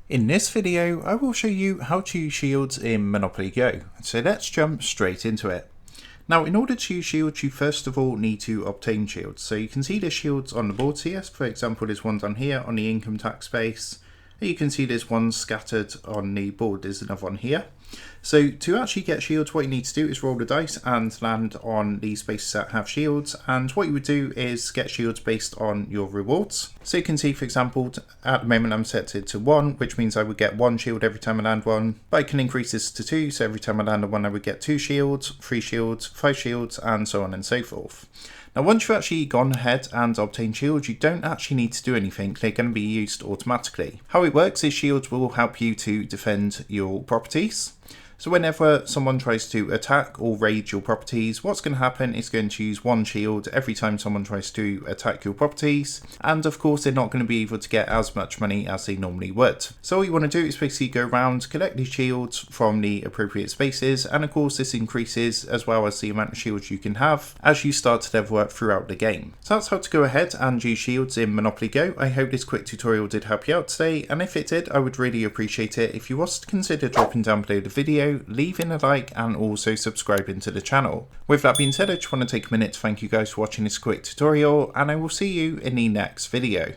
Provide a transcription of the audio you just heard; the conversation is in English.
In this video, I will show you how to use shields in Monopoly Go. So let's jump straight into it. Now, in order to use shields, you first of all need to obtain shields. So you can see there's shields on the board here. For example, there's one down here on the income tax base. You can see there's one scattered on the board. There's another one here. So to actually get shields, what you need to do is roll the dice and land on the spaces that have shields. And what you would do is get shields based on your rewards. So you can see, for example, at the moment I'm set it to 1, which means I would get 1 shield every time I land one. But I can increase this to 2, so every time I land on one I would get 2 shields, 3 shields, 5 shields, and so on and so forth. Now, once you've actually gone ahead and obtained shields, you don't actually need to do anything. They're going to be used automatically. How it works is shields will help you to defend your properties. So whenever someone tries to attack or raid your properties, what's going to happen is going to use 1 shield every time someone tries to attack your properties. And of course, they're not going to be able to get as much money as they normally would. So all you want to do is basically go around, collect these shields from the appropriate spaces. And of course, this increases as well as the amount of shields you can have as you start to level up throughout the game. So that's how to go ahead and use shields in Monopoly Go. I hope this quick tutorial did help you out today. And if it did, I would really appreciate it if you was to consider dropping down below the video, leaving a like, and also subscribing to the channel. With that being said, I just want to take a minute to thank you guys for watching this quick tutorial, and I will see you in the next video.